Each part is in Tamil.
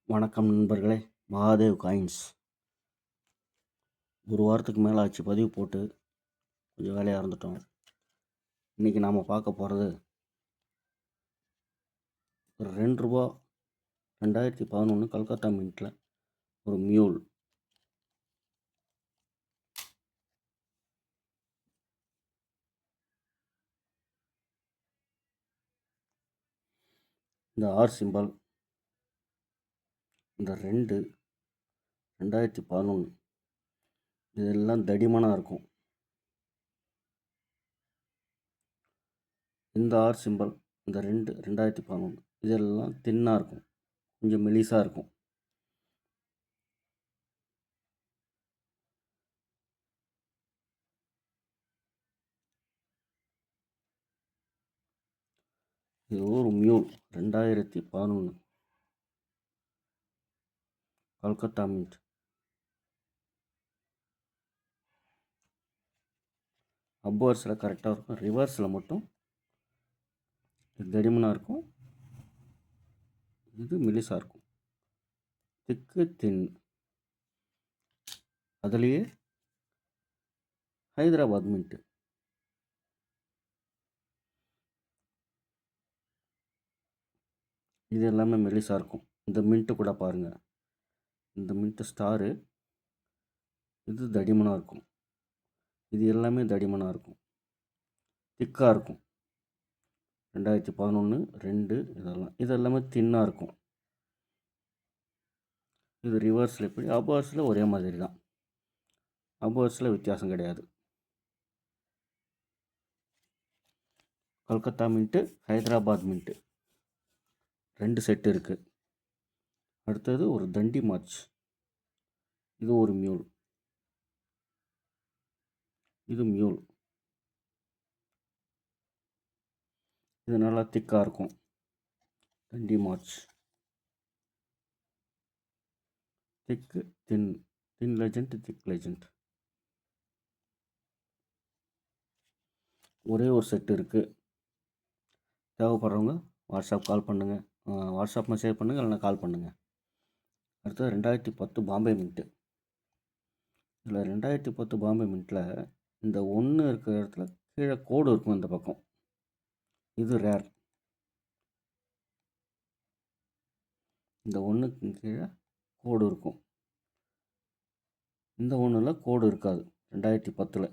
வணக்கம் நண்பர்களே. மகாதேவ் காயின்ஸ். ஒரு வாரத்துக்கு மேலே ஆச்சு பதிவு போட்டு, கொஞ்சம் வேலையாக இருந்துட்டோம். இன்றைக்கி நாம் பார்க்க போகிறது ஒரு ₹2 2011 கல்கத்தா மின்ட்டில் ஒரு மியூல். இந்த ஆர் சிம்பல், இந்த 2011 இதெல்லாம் தடிமனாக இருக்கும். இந்த ஆர் சிம்பல், இந்த 2011 இதெல்லாம் தின்னாக இருக்கும், கொஞ்சம் மெலிசாக இருக்கும். இது ஒரு மியூல் 2011 கல்கத்தா மின்ட். அப்வர்ஸில் கரெக்டாக இருக்கும், ரிவர்ஸில் மட்டும் இது தடிமனாக இருக்கும், இது மெலிசாக இருக்கும். திக்கு தின். அதுலேயே ஹைதராபாத் மின்ட்டு. இது எல்லாமே மெலிசாக இருக்கும். இந்த மின்ட்டு கூட பாருங்கள், இந்த மின்ட்டு ஸ்டாரு, இது தடிமனாக இருக்கும். இது எல்லாமே தடிமனாக இருக்கும், திக்காக இருக்கும். 2011 2 இது எல்லாமே தின்னாக இருக்கும். இது ரிவர்ஸில் எப்படி, அப்வர்ஸில் ஒரே மாதிரி தான், அப்வர்ஸில் வித்தியாசம் கிடையாது. Calcutta mint, Hyderabad mint 2 set இருக்குது. அடுத்தது ஒரு தண்டி மார்ச், இது ஒரு மியூல். இது மியூல், இது நல்லா திக்காக இருக்கும். தண்டி மார்ச், திக்கு தின், தின் லெஜண்ட், திக் லெஜண்ட். ஒரே ஒரு செட்டு இருக்குது. தேவைப்படுறவங்க வாட்ஸ்அப் கால் பண்ணுங்கள், வாட்ஸ்அப் மெசேஜ் பண்ணுங்கள், இல்லைனா கால் பண்ணுங்கள். அடுத்தது 2010 பாம்பே மின்ட்டு. இதில் 2010 பாம்பே மின்ட்டில் இந்த 1 இருக்கிற இடத்துல கீழே கோடு இருக்கும். இந்த பக்கம் இது ரேர். இந்த 1க்கு கீழே கோடு இருக்கும். இந்த 1ல் கோடு இருக்காது 2010.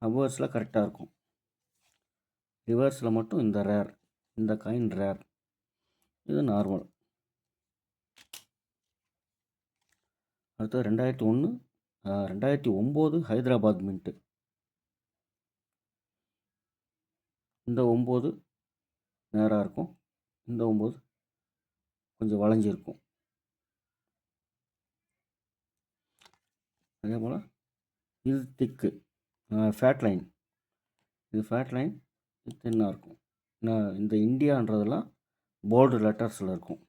அப்வர்ஸில் கரெக்டாக இருக்கும், ரிவர்ஸில் மட்டும் இந்த ரேர். இந்த காயின் ரேர், இது நார்மல். அடுத்தது 2009 ஹைதராபாத் மின்ட்டு. இந்த 9 நேராக இருக்கும், இந்த 9 கொஞ்சம் வளைஞ்சிருக்கும். அதே போல் இது திக்கு, ஃபேட் லைன். இது ஃபேட் லைன், இது தின்னாக இருக்கும். இந்த இந்தியான்றதெல்லாம் போல்டு லெட்டர்ஸில் இருக்கும்,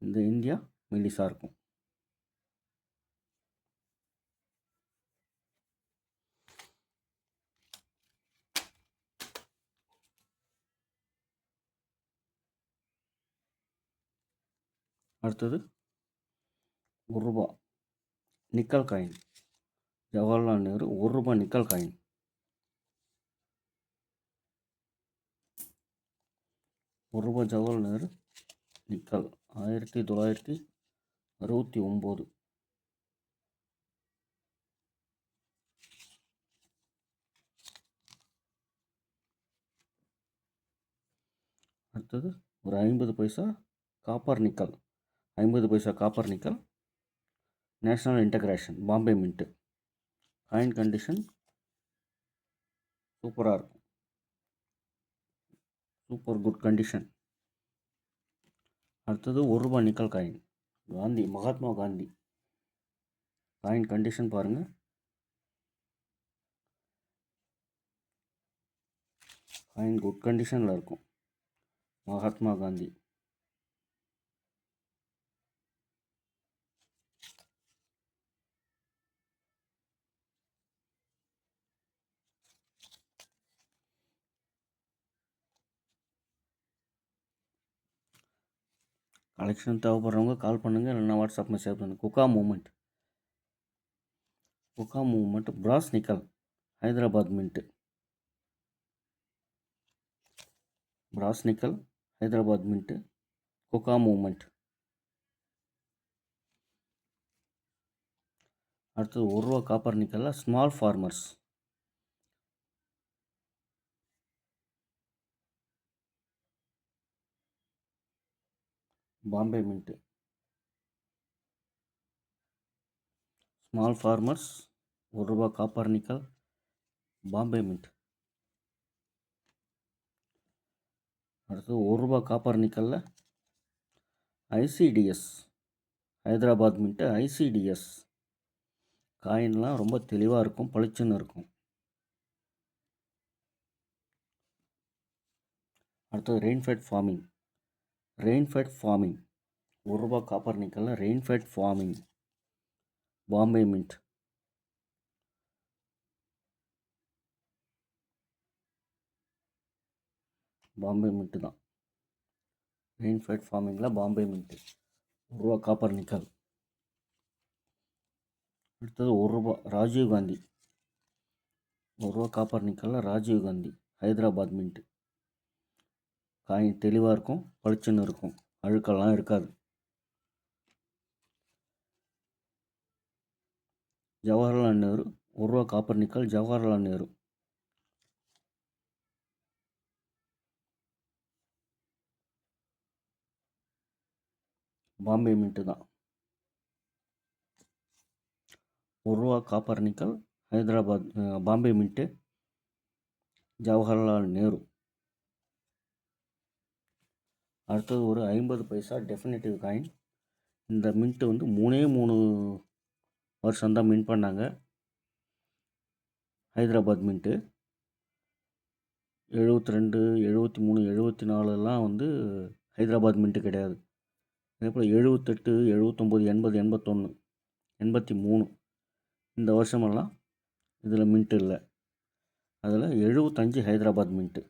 இந்த இந்தியா மெலிசாக இருக்கும். அடுத்தது ₹1 nickel coin, Jawaharlal Nehru ₹1 nickel coin. ₹1 Jawaharlal Nehru nickel 1969. அடுத்தது ஒரு 50 paisa copper nickel, 50 paisa copper nickel, national integration Bombay mint. Coin condition சூப்பராக இருக்கும், சூப்பர் குட் கண்டிஷன். அடுத்தது ₹1 nickel coin, Gandhi, Mahatma Gandhi. Coin condition பாருங்கள், காயின் குட் கண்டிஷனில் இருக்கும். மகாத்மா காந்தி. கலெக்ஷன் தேவைப்படுறவங்க கால் பண்ணுங்கள், இல்லைன்னா வாட்ஸ்அப் மெசேஜ் பண்ணுங்கள். Kuka movement brass nickel Hyderabad mint. Brass nickel Hyderabad mint Kuka movement. அடுத்தது ₹1 காப்பர் நிக்கலில் small farmers. Bombay mint. Small farmers ₹1 copper nickel Bombay mint. அடுத்தது ₹1 காப்பர் நிக்கலில் ஐசிடிஎஸ் ஹைதராபாத் மின்ட்டு. ஐசிடிஎஸ் காயின்லாம் ரொம்ப தெளிவாக இருக்கும், பளிச்சுன்னு இருக்கும். அடுத்தது ரெயின்ஃபெட் ஃபார்மிங். ₹1 காப்பர் நிக்கலில் rainfed farming Bombay mint. Bombay mint தான். ரெயின்ஃபெட் ஃபார்மிங்கில் பாம்பே மின்ட்டு ₹1 காப்பர் நிக்கல். அடுத்தது ₹1 ராஜீவ் காந்தி. ₹1 காப்பர் நிக்கலில் ராஜீவ் காந்தி ஹைதராபாத் மின்ட்டு. காயின் தெளிவாக இருக்கும், பளிச்சுன்னு இருக்கும், அழுக்கெல்லாம் இருக்காது. Jawaharlal Nehru ₹1 copper nickel Jawaharlal Nehru. Bombay mint தான். ₹1 copper nickel Hyderabad Bombay mint Jawaharlal Nehru. அடுத்தது ஒரு 50 பைசா டெஃபினட்டிவ் காயின். இந்த மின்ட்டு வந்து 3 வருஷம்தான் மின்ட் பண்ணாங்க. ஹைதராபாத் மின்ட்டு 72, 73, 74 வந்து ஹைதராபாத் மின்ட்டு கிடையாது. அதே போல் 78, 79, 80, 81, 83 இந்த வருஷமெல்லாம் இதில் மின்ட்டு இல்லை. அதில் 75 Hyderabad mint.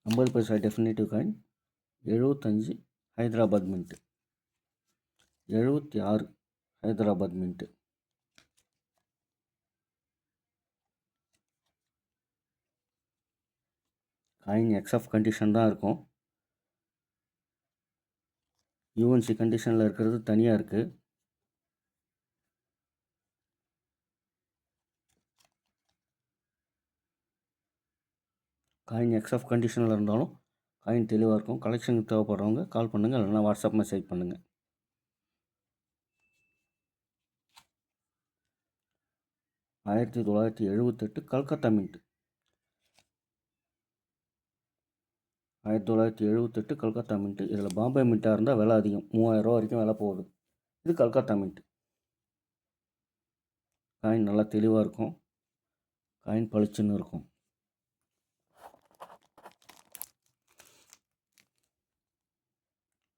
50 paisa definitive coin 75 Hyderabad mint. 76 Hyderabad mint. Coin XF condition தான் இருக்கும். யூஎன்சி கண்டிஷனில் இருக்கிறது தனியாக இருக்குது. காயின் எக்ஸ்எஃப் கண்டிஷனில் இருந்தாலும் காயின் தெளிவாக இருக்கும். கலெக்ஷனுக்கு தேவைப்படுறவங்க கால் பண்ணுங்கள், இல்லைன்னா வாட்ஸ்அப் மெசேஜ் பண்ணுங்கள். 1978 கல்கத்தா மின்ட். 1978 கல்கத்தா மின்ட்டு. இதில் பாம்பே மின்ட்டாக இருந்தால் விலை அதிகம், ₹3000 வரைக்கும் விலை போகுது. இது கல்கத்தா மின்ட். காயின் நல்லா தெளிவாக இருக்கும், காயின் பளிச்சுன்னு இருக்கும்.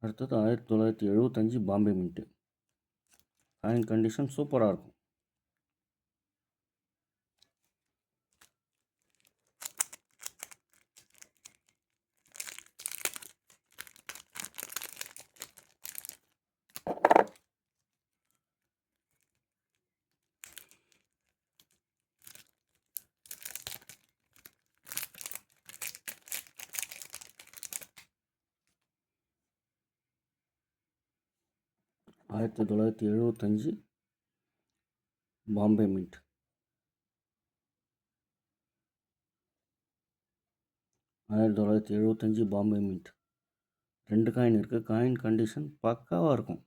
அடுத்தது 1975 பாம்பே மின்ட்டு. காயின் கண்டிஷன் சூப்பராக இருக்கும். $1975 Bombay mint. 1975 Bombay mint. 2 coin இருக்குது. காயின் கண்டிஷன் பக்காவாக இருக்கும்,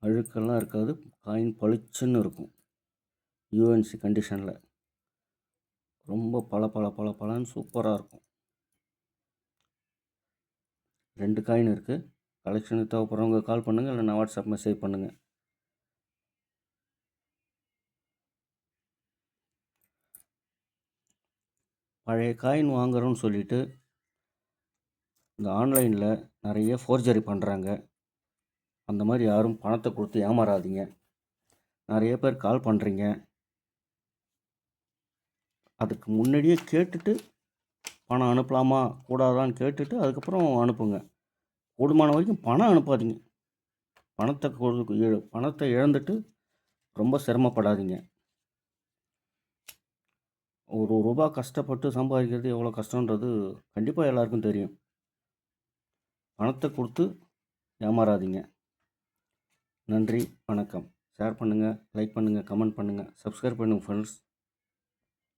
அழுக்கெல்லாம் இருக்காது, காயின் பளிச்சுன்னு இருக்கும். யூஎன்சி கண்டிஷனில் ரொம்ப பளன்னு சூப்பராக இருக்கும். 2 காயின் இருக்குது. கலெக்ஷனுக்கு தேவைப்படுறவங்க கால் பண்ணுங்கள், இல்லைன்னா வாட்ஸ்அப் மெசேஜ் பண்ணுங்கள். பழைய காயின் வாங்குறோன்னு சொல்லிவிட்டு இந்த ஆன்லைனில் நிறைய ஃபோர்ஜரி பண்ணுறாங்க. அந்த மாதிரி யாரும் பணத்தை கொடுத்து ஏமாறாதீங்க. நிறைய பேர் கால் பண்ணுறீங்க, அதுக்கு முன்னாடியே கேட்டுட்டு பணம் அனுப்பலாமா கூடாதான்னு கேட்டுட்டு அதுக்கப்புறம் அனுப்புங்க. கூடுமான வரைக்கும் பணம் அனுப்பாதீங்க. பணத்தை இழந்துட்டு ரொம்ப சிரமப்படாதீங்க. ஒரு ரூபா கஷ்டப்பட்டு சம்பாதிக்கிறது எவ்வளோ கஷ்டன்றது கண்டிப்பாக எல்லாருக்கும் தெரியும். பணத்தை கொடுத்து ஏமாறாதீங்க. நன்றி, வணக்கம். ஷேர் பண்ணுங்கள், லைக் பண்ணுங்கள், கமெண்ட் பண்ணுங்கள், சப்ஸ்கிரைப் பண்ணுங்கள் ஃப்ரெண்ட்ஸ்.